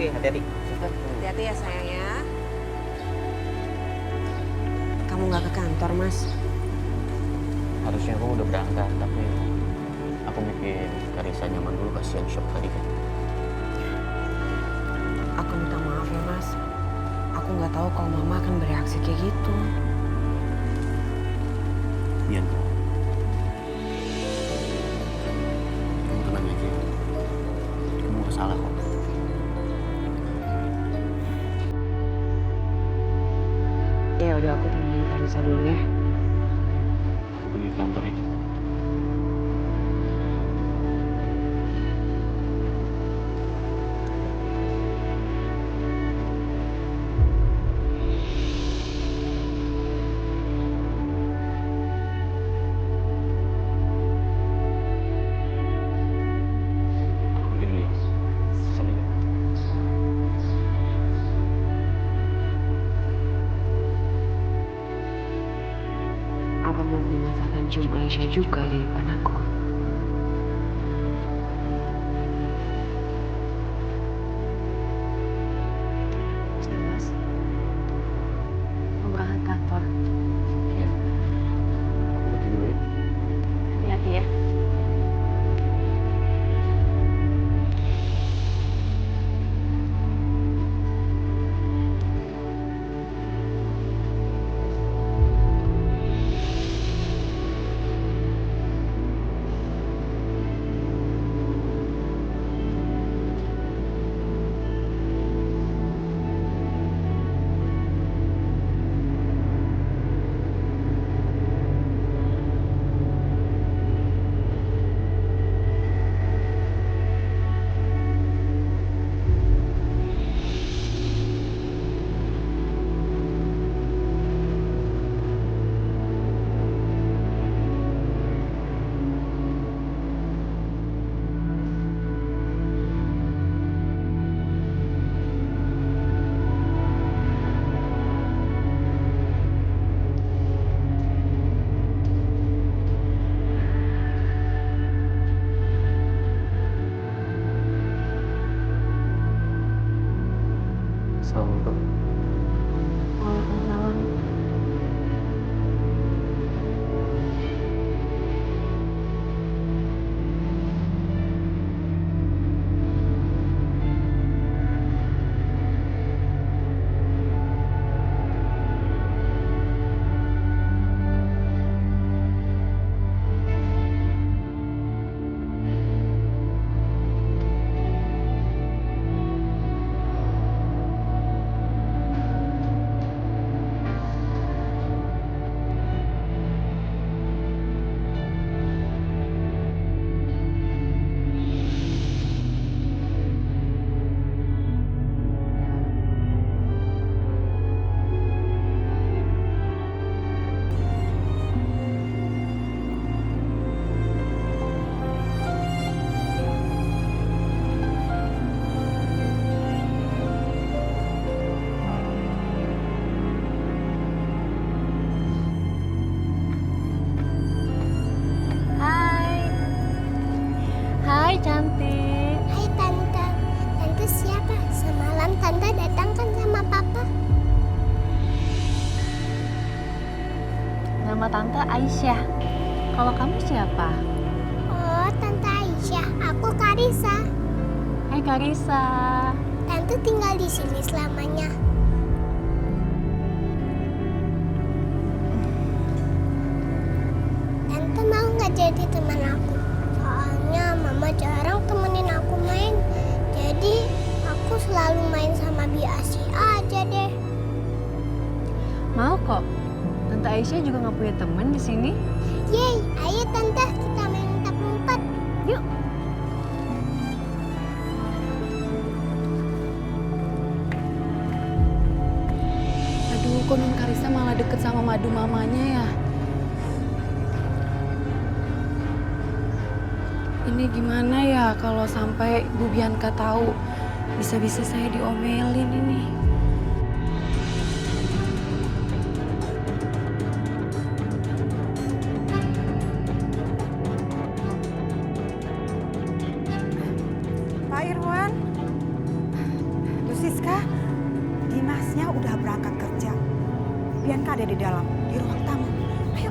Oke, hati-hati. Hati-hati ya sayang ya. Kamu nggak ke kantor, Mas? Harusnya aku udah berangkat, tapi aku bikin Karisa nyaman dulu, kasihan shock tadi kan. Aku minta maaf ya, Mas. Aku nggak tahu kalau Mama akan bereaksi kayak gitu. Bian, kamu tenang aja. Kamu gak salah kok. Ya udah, aku temenin Karisa dulu ya. Aku pergi ke kantor ya. Pergi dulu ya. Assalamualaikum. Apa mungkin Mas akan cium Aisyah juga di depan aku? Mas, mau berangkat kantor. Iya. Aku pergi dulu ya. Hati-hati ya. Assalamualaikum. Waalaikumsalam. Hai. Hai cantik. Hai Tante, Tante siapa? Semalam Tante datang kan sama Papa? Nama Tante Aisyah. Kalau kamu siapa? Oh, Tante Aisyah, aku Karisa. Hai Karisa. Tante tinggal di sini selamanya. Tante mau nggak jadi teman aku? Soalnya Mama jarang temenin aku main. Jadi aku selalu main sama Biasi aja deh. Mau kok. Tante Aisyah juga nggak punya teman di sini. Yeay, ayo Tante kita main tak umpet. Yuk. Aduh, kok Non Karisa malah deket sama madu mamanya ya? Ini gimana ya kalau sampai Bu Bianca tahu? Bisa-bisa saya diomelin ini. Pak Irwan. Siska, Dimasnya udah berangkat kerja. Bianca ada di dalam, di ruang tamu. Ayo.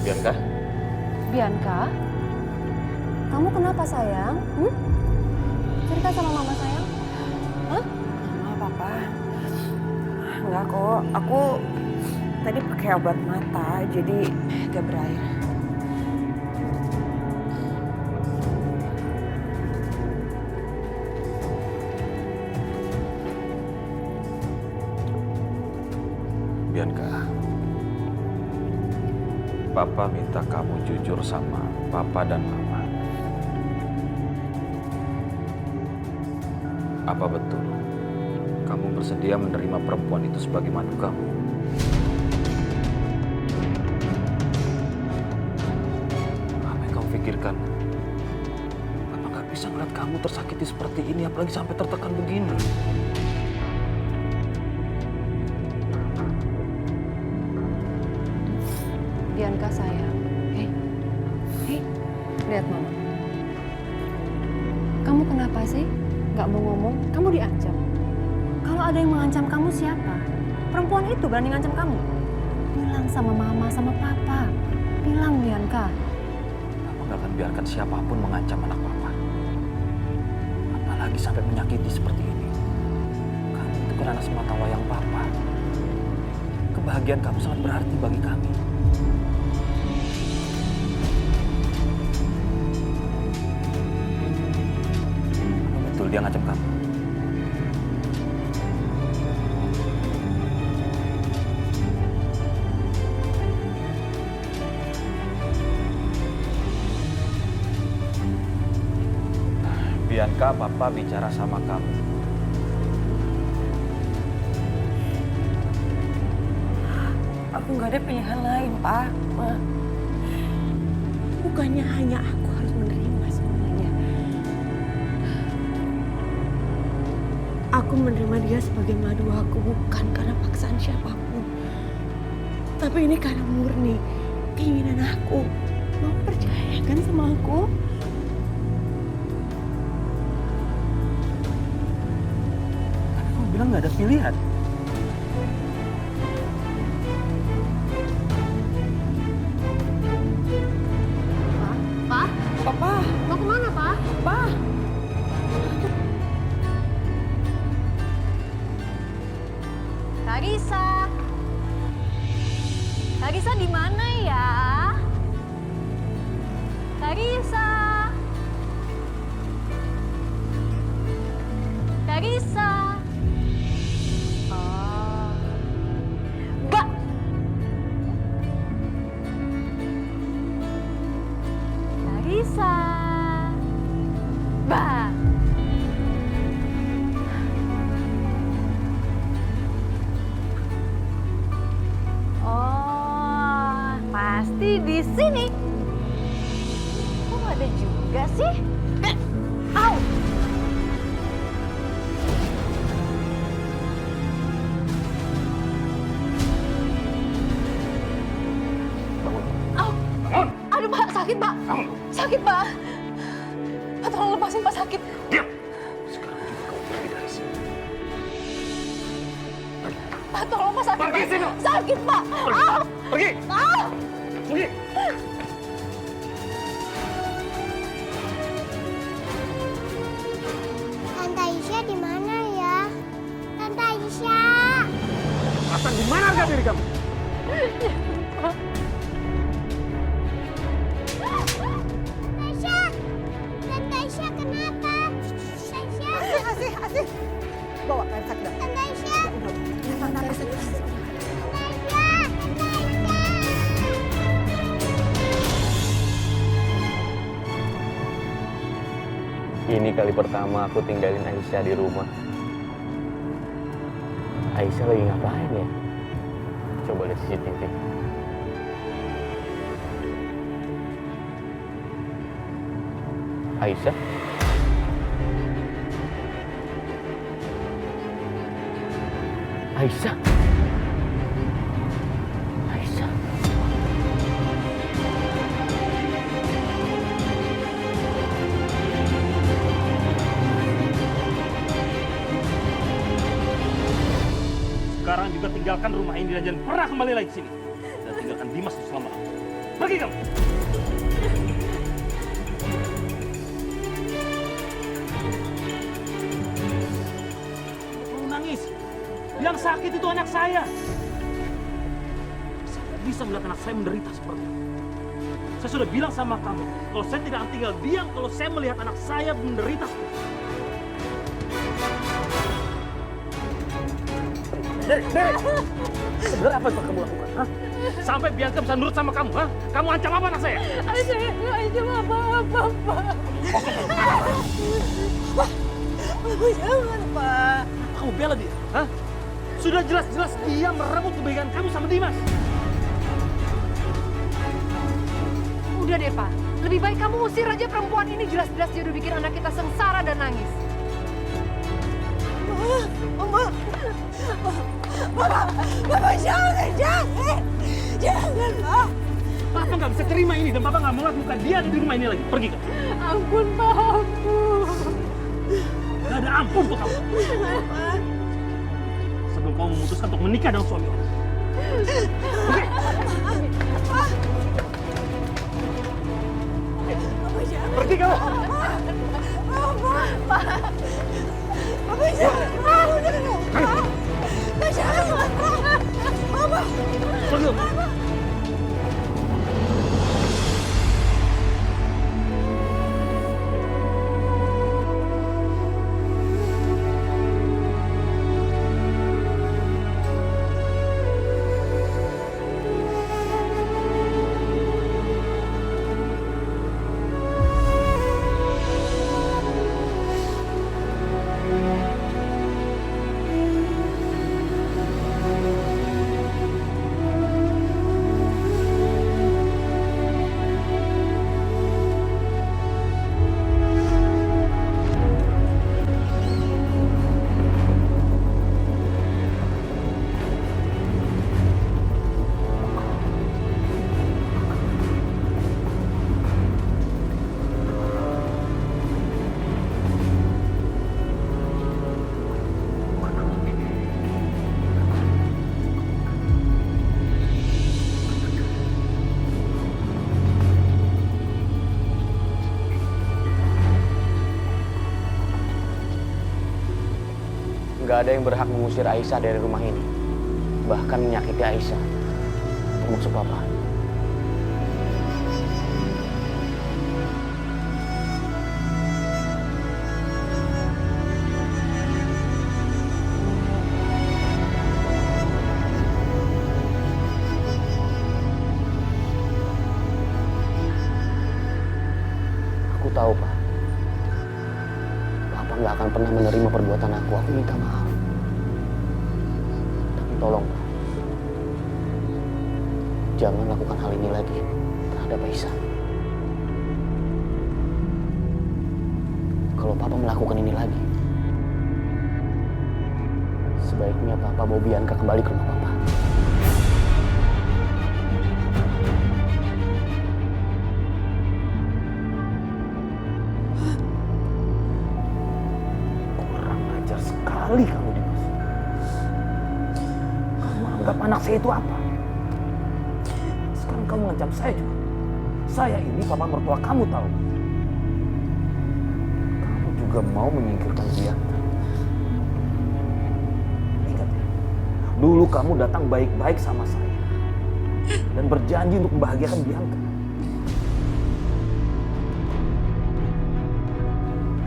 Bianca, Bianca, kamu kenapa sayang? Cerita sama mama sayang. Mama, Papa. Enggak kok, aku tadi pakai obat mata, jadi agak berair. Bianca, Papa minta kamu jujur sama Papa dan Mama. Apa betul kamu bersedia menerima perempuan itu sebagai mantu kamu? Apa yang kamu pikirkan? Papa nggak bisa ngeliat kamu tersakiti seperti ini, apalagi sampai tertekan begini. Bianca sayang. Hei, lihat mama. Kamu kenapa sih? Gak mau ngomong, kamu diancam. Kalau ada yang mengancam kamu siapa? Perempuan itu berani ngancam kamu. Bilang sama mama, sama papa. Bilang Bianca. Papa nggak akan biarkan siapapun mengancam anak Papa. Apalagi sampai menyakiti seperti ini. Kamu itu kan anak semata wayang Papa. Kebahagiaan kamu sangat berarti bagi kami. Apa betul dia ngancam kamu? Bianca, Papa bicara sama kamu. Aku nggak ada pilihan lain, Pak. Ma. Bukannya hanya aku harus menerima semuanya. Aku menerima dia sebagai madu aku bukan karena paksaan siapapun. Tapi ini karena murni keinginan aku. Mau percaya kan sama aku? Kamu bilang nggak ada pilihan. Pak, Papa, mau kemana Pak? Pa. Karisa. Karisa di mana ya? Karisa. Karisa. Oh. Mbak. Karisa. Mbak. Oh, pasti di sini. Kok nggak ada juga sih? Au! Au! Aduh, Pak, sakit, Pak. Sakit, Pak. Pak, tolong lepasin, Pak, sakit. Sekarang juga kamu pergi dari sini. Pak, tolong, Pak, sakit. Pergi Pak. sini. Sakit, Pak. Au! Pergi! Au! Pergi! Tante Aisyah di mana ya? Tante Aisyah. Asan, di mana harga diri kamu? Aisyah. Tante Aisyah kenapa? Aisyah. Asih. Bawa Karisa ke dalam. Tante Aisyah. Tante Karisa. Tante Aisyah. Tante Aisyah. ini kali pertama aku tinggalin Aisyah di rumah. Aisyah lagi ngapain ya? Coba lihat CCTV. Aisyah? Aisyah? Aisyah? tinggalkan rumah ini dan jangan pernah kembali lagi ke sini. Dan tinggalkan Dimas selama-lamanya. Pergi kamu. Kamu nangis. Yang sakit itu anak saya. Saya tidak bisa melihat anak saya menderita seperti itu. Saya sudah bilang sama kamu, kalau saya tidak akan tinggal diam kalau saya melihat anak saya menderita seperti itu. Dek! Sebenarnya apa yang kamu lakukan? Hah? Sampai Bianca bisa nurut sama kamu, hah? Kamu ancam apa anak saya? Saya nggak ancam apa-apa, Pak. Jangan, Pak. Kamu bela dia, hah? Sudah jelas-jelas dia merebut kebaikan kamu sama Dimas. Udah deh, Pak. Lebih baik kamu usir aja perempuan ini. Jelas-jelas dia udah bikin anak kita sengsara dan nangis. Mama, Papa jangan, jangan, Pak. Papa nggak bisa terima ini dan Papa nggak mau lihat muka dia ada di rumah ini lagi. Pergi kamu. Ampun, Pak, ampun. Gak ada ampun untuk kamu. Sebelum kamu memutuskan untuk menikah dengan suami orang. Pergi. Pergi kamu. Papa jangan, Papa jangan, Papa. Pergi kamu. Gak ada yang berhak mengusir Aisyah dari rumah ini. Bahkan menyakiti Aisyah. Termasuk Papa. Aku tahu, Pak. Papa nggak akan pernah menerima perbuatan aku. Aku minta maaf. Tapi tolong, Pak. Jangan lakukan hal ini lagi terhadap Aisyah. Kalau Papa melakukan ini lagi, sebaiknya Papa bawa Bianca kembali ke rumah Papa. Kurang ajar sekali kamu, Dimas. Kamu anggap anak saya itu apa? Sekarang kamu ngancam saya juga. Saya ini papa mertua kamu tahu. Kamu juga mau menyingkirkan Bianca. Ingat ya, dulu kamu datang baik-baik sama saya dan berjanji untuk membahagiakan Bianca.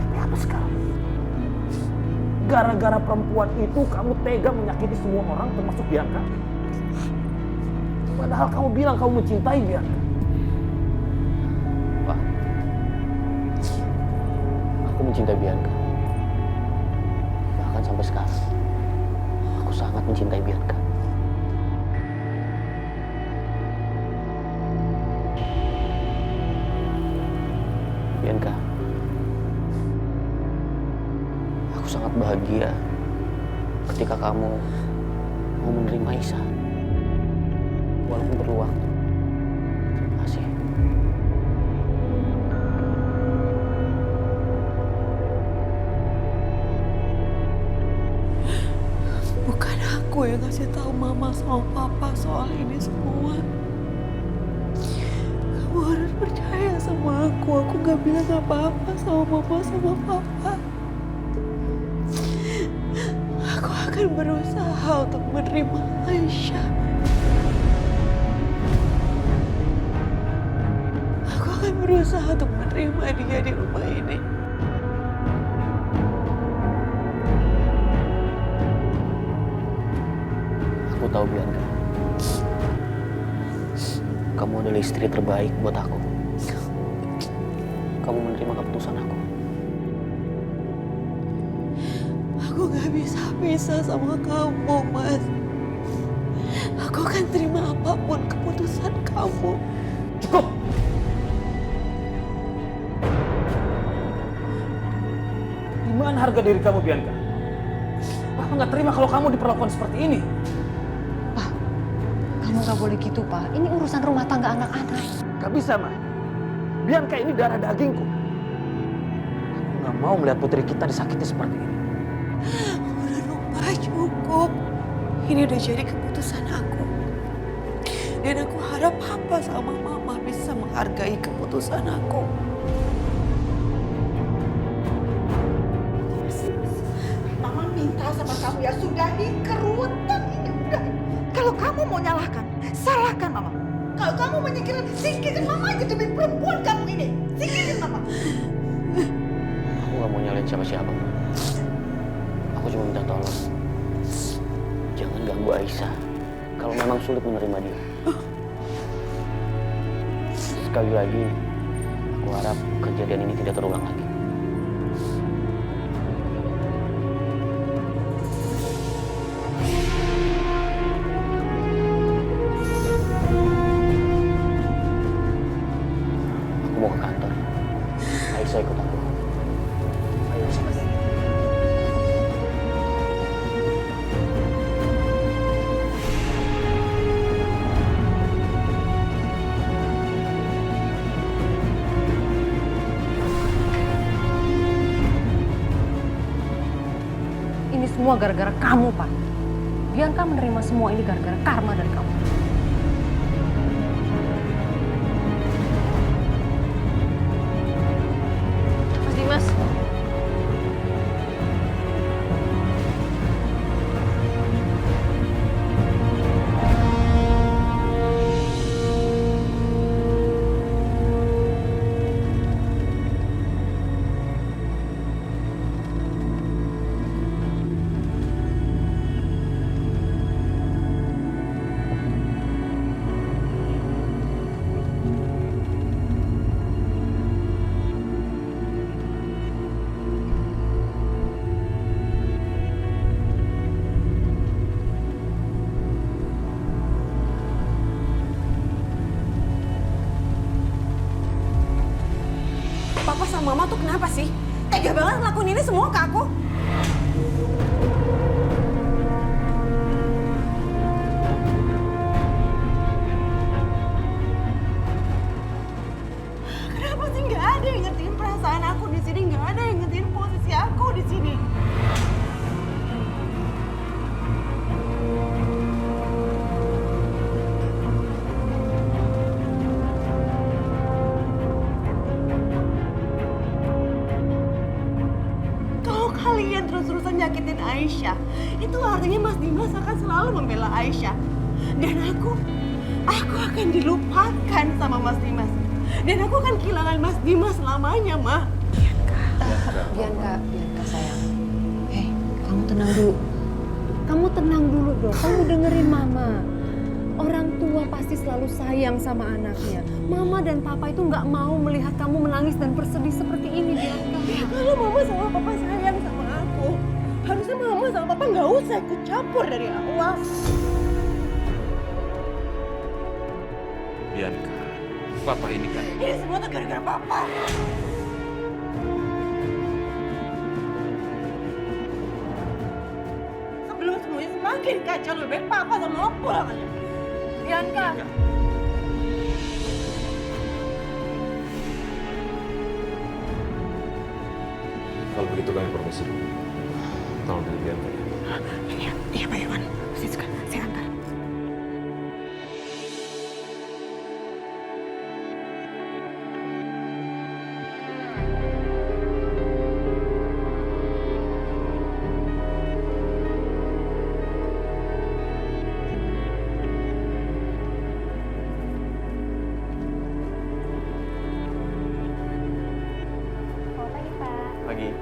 Tapi apa sekarang? Gara-gara perempuan itu kamu tega menyakiti semua orang termasuk Bianca. Padahal kamu bilang kamu mencintai Bianca. Pak, aku mencintai Bianca. Bahkan sampai sekarang, aku sangat mencintai Bianca. Bianca, aku sangat bahagia ketika kamu mau menerima Aisyah. Walaupun perlu waktu. Terima kasih. Bukan aku yang kasih tahu mama sama papa soal ini semua. Kamu harus percaya sama aku. Aku gak bilang apa-apa sama mama sama papa. Aku akan berusaha untuk menerima Aisyah. Aku akan berusaha untuk menerima dia di rumah ini. Aku tahu Bianca, kamu adalah istri terbaik buat aku. Kamu menerima keputusan aku. Aku gak bisa pisah sama kamu, Mas. Aku akan terima apapun keputusan kamu. Cukup! Di mana harga diri kamu, Bianca? Papa nggak terima kalau kamu diperlakukan seperti ini. Kamu gak boleh gitu, Pak. Ini urusan rumah tangga anak-anak. Gak bisa, Ma. Bianca ini darah dagingku. Aku nggak mau melihat putri kita disakiti seperti ini. Udah dong, Pak, cukup. Ini udah jadi keputusan aku. Dan aku harap Papa sama Mama bisa menghargai keputusan aku. Mama minta sama kamu ya sudah dikerutan ini udah. Kalau kamu mau nyalahkan, salahkan Mama. Kalau kamu menyingkirin, singkirin Mama aja demi perempuan kamu ini. Singkirin Mama. Aku gak mau nyalain siapa-siapa. Aku cuma minta tolong. Jangan ganggu Aisyah. Kalau memang sulit menerima dia. Sekali lagi, aku harap kejadian ini tidak terulang lagi. Aku mau ke kantor. Aisyah ikut aku. Ayo, Mas. Ini semua gara-gara kamu, Pak. Bianca menerima semua ini gara-gara karma dari kamu. Mas Dimas. Papa sama Mama tuh kenapa sih? Tega banget ngelakuin ini semua ke aku. Kenapa sih nggak ada yang ngertiin perasaan aku di sini? Nggak ada yang ngertiin posisi aku di sini. Kalau kalian terus-terusan nyakitin Aisyah, itu artinya Mas Dimas akan selalu membela Aisyah. Dan aku akan dilupakan sama Mas Dimas. Dan aku akan kehilangan Mas Dimas selamanya, Ma. Bianca sayang. Hei, kamu tenang dulu. Kamu tenang dulu dong. Kamu dengerin Mama. Orang tua pasti selalu sayang sama anaknya. Mama dan Papa itu nggak mau melihat kamu menangis dan bersedih seperti ini, Bianca. Kalau Mama sama Papa sayang sama aku, harusnya Mama sama Papa nggak usah ikut campur dari awal. Bianca, Papa ini kan... Ini semua tuh gara-gara Papa. Sebelum semuanya semakin kacau, lebih baik Papa sama Mama pulang aja. Bianca. Kalau begitu kami permisi dulu. Tolong dari Bianca. Iya Pak Iwan. Saya antar. Pagi.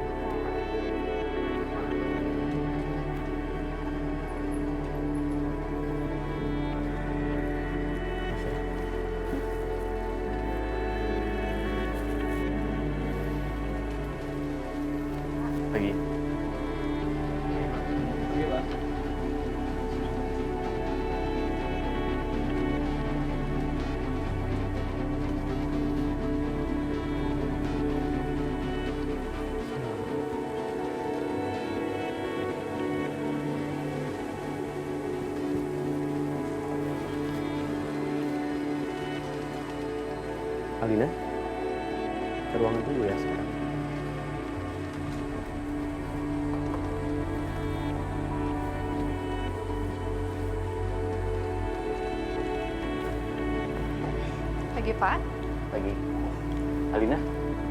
Pagi. Alina, ke ruangan dulu ya sekarang. Pagi, Pak. Pagi. Alina,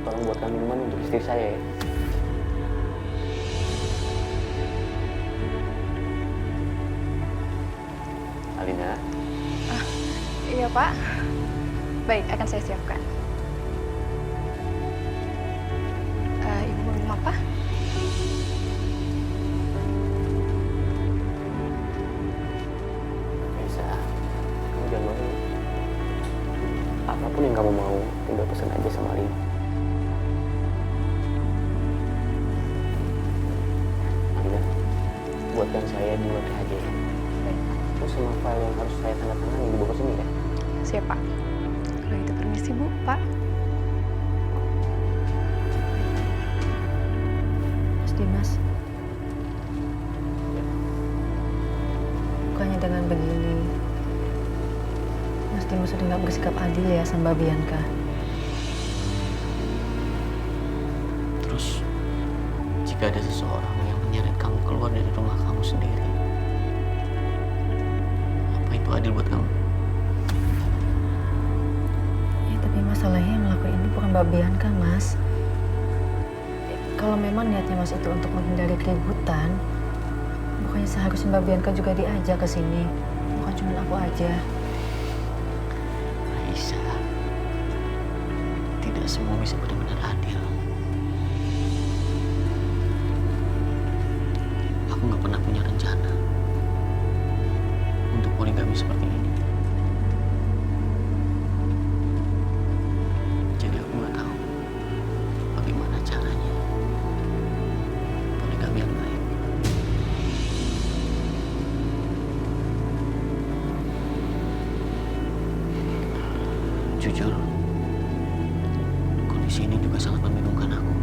tolong buatkan minuman untuk istri saya ya. Alina, Iya, Pak. Baik, akan saya siapkan. Ibu mau minum apa? bisa. Kamu jangan malu. Apapun yang kamu mau, tinggal pesan aja sama Alina. Alina, buatkan saya 2 teh aja ya. Baik, Pak. Terus sama file yang harus saya tanda tangan yang dibawa ke sini ya. Siap, Pak. Kalau itu permisi, Bu, Pak. Mas Dimas. Bukannya dengan begini, Mas Dimas sudah nggak bersikap adil ya sama Mbak Bianca. Terus, jika ada seseorang yang menyeret kamu keluar dari rumah kamu sendiri, apa itu adil buat kamu? Ya, tapi masalahnya yang ngelakuin ini bukan Mbak Bianca, Mas. Kalau memang niatnya Mas itu untuk menghindari keributan, bukannya seharusnya Mbak Bianca juga diajak ke sini, bukan cuma aku aja. Aisyah, tidak semua bisa benar-benar adil. Aku nggak pernah punya rencana untuk poligami seperti ini. Jadi aku nggak tahu bagaimana caranya poligami yang baik. Jujur, kondisi ini juga sangat membingungkan aku.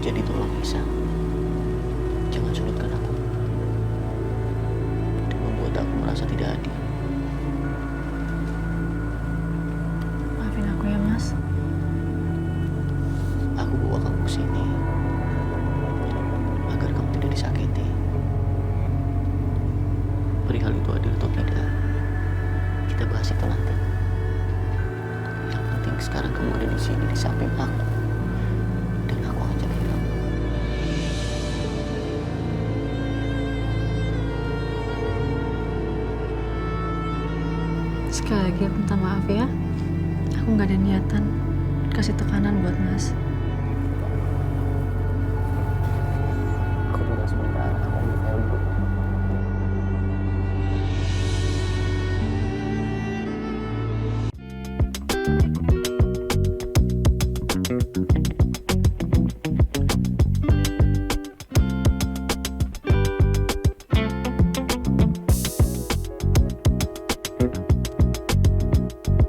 Jadi tolong Isa, jangan sulitkan aku dan membuat aku merasa tidak adil. Maafin aku ya, Mas. Aku bawa kamu ke sini agar kamu tidak disakiti. Perihal itu adil atau tidak, kita bahas itu nanti. Yang penting sekarang kamu ada di sini di samping aku, dan aku akan jaga kamu. Sekali lagi aku minta maaf ya. Aku nggak ada niatan kasih tekanan buat Mas.